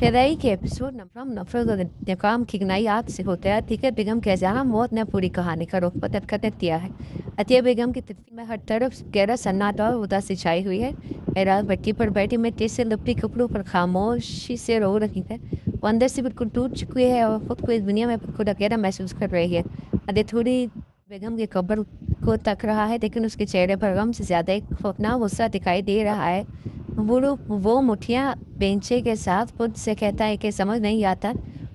شرعی کے ایپیسوڈ نفرت اور انتقام کی نئی آگ سے ہوتا ہے حقیقت بیگم کے جہاں موت نے پوری کہانی کا رخ بدل دیا ہے۔ عطیہ بیگم کی تدفین میں ہر طرف گہرا سناٹا اور اداسی چھائی ہوئی ہے۔ اعراز بٹی پر بیٹھی مٹی سے لپٹی کپڑوں پر خاموشی سے رو رہی ہے۔ وہ اندر سے بالکل ٹوٹ چکی ہے اور خود کو اس دنیا میں خود اکیلا محسوس کر رہی ہے۔ عطیہ تھوڑی بیگم کی قبر کو تک رہا ہے لیکن اس کے چہرے پر غم سے زیادہ ایک خوفناک غصہ دکھائی دے رہا ہے۔ وہ مٹھیاں بینچے کے ساتھ خود سے کہتا ہے کہ سمجھ نہیں آتا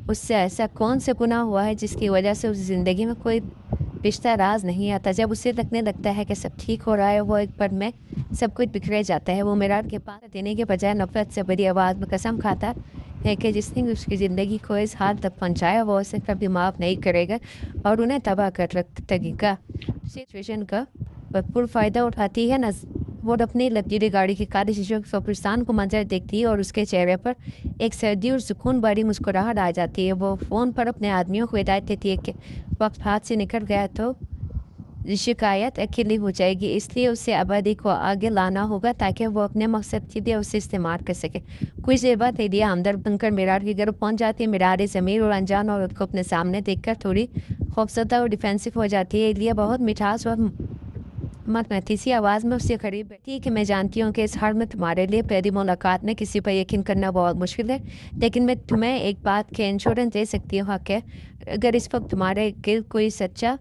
اس سے ایسا کون سے گناہ ہوا ہے جس کی وجہ سے اس زندگی میں کوئی رشتہ راز نہیں آتا۔ جب اسے لگنے لگتا ہے کہ سب ٹھیک ہو رہا ہے وہ ایک پل میں سب کچھ بکھرے جاتا ہے۔ وہ میرار کے پاس دینے کے بجائے نفرت سے بڑی آواز میں قسم کھاتا ہے کہ جس نے اس کی زندگی کو اس حال تک پہنچایا وہ اسے کبھی معاف نہیں کرے گا اور انہیں تباہ کر رکھے گا۔ سچویشن کا بھرپور فائدہ اٹھاتی ہے وہ اپنی لگژری گاڑی کی کالی شیشوں کے قبرستان کو منظر دیکھتی ہے اور اس کے چہرے پر ایک سردی اور سکون بھری مسکراہٹ آ جاتی ہے۔ وہ فون پر اپنے آدمیوں کو ہدایت دیتی ہے کہ وقت ہاتھ سے نکل گیا تو شکایت اکیلی ہو جائے گی، اس لیے اسے آبادی کو آگے لانا ہوگا تاکہ وہ اپنے مقصد کے لیے اسے استعمال کر سکے۔ کچھ دیر بعد ایلیا ہمدرد بن کر میرار کے گھر پہنچ جاتی ہے۔ میرار ضمیر اور انجان عورت کو اپنے سامنے دیکھ کر تھوڑی خوفزدہ اور ڈیفینسو ہو جاتی ہے۔ ایلیا بہت مٹھاس اور مقناطیسی آواز میں اس سے قریب بیٹھی ہے کہ میں جانتی ہوں کہ اس حال میں تمہارے لیے پہلی ملاقات میں کسی پر یقین کرنا بہت مشکل ہے، لیکن میں تمہیں ایک بات کے انشورنس دے سکتی ہوں کہ اگر اس وقت تمہارے گرد کوئی سچا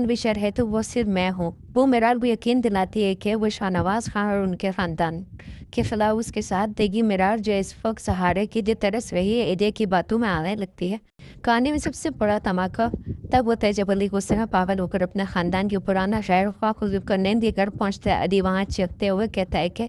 بشر ہے تو وہ صرف میں ہوں۔ وہ میرار کو یقین دلاتی ہے کہ وہ شاہ نواز خان اور ان کے خاندان کے خلاف اس کے ساتھ دے گی۔ میرار جو اس وقت سہارے کی لیے ترس رہی ہے ایلیا کی باتوں میں آنے لگتی ہے۔ کہانی میں سب سے بڑا دھماکہ تب ہوتا ہے جب علی غصے میں پاگل ہو کر اپنے خاندان کی پرانا شہر خواہ خود کرنین کے گھر پہنچتا ہے۔ علی وہاں چیختے ہوئے کہتا ہے کہ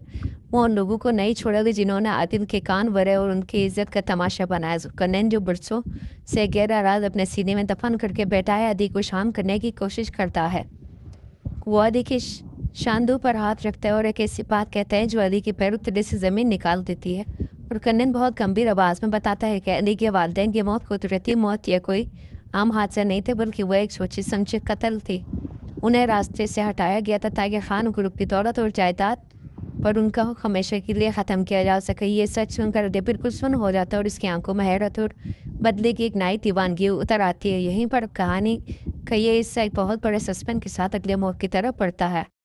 وہ ان لوگوں کو نہیں چھوڑے گا جنہوں نے عادل کے کان بھرے اور ان کی عزت کا تماشا بنایا۔ کرنین جو برسوں سے گہرا راز اپنے سینے میں دفن کر کے بیٹھا ہے علی کو شام کرنے کی کوشش کرتا ہے۔ وہ علی کی شاندو پر ہاتھ رکھتا ہے اور ایک ایسی بات کہتا ہے جو علی کے پیروں تلے سے زمین نکال دیتی ہے، اور کرنین بہت گمبھیر آواز میں بتاتا ہے کہ علی کے والدین کی موت قدرتی موت یا کوئی عام حادثہ نہیں تھے بلکہ وہ ایک سوچی سمجھی قتل تھی۔ انہیں راستے سے ہٹایا گیا تھا تاکہ خان گروپ کی دولت اور جائیداد پر ان کا ہمیشہ کے لیے ختم کیا جا سکے۔ یہ سچ سن کر علی بالکل سن ہو جاتا ہے اور اس کی آنکھوں میں حیرت اور بدلے کی ایک نئی دیوانگی اتر آتی ہے۔ یہیں پر کہانی کا یہ حصہ ایک بہت بڑے سسپینس کے ساتھ اگلے موڑ کی طرف بڑھتا ہے۔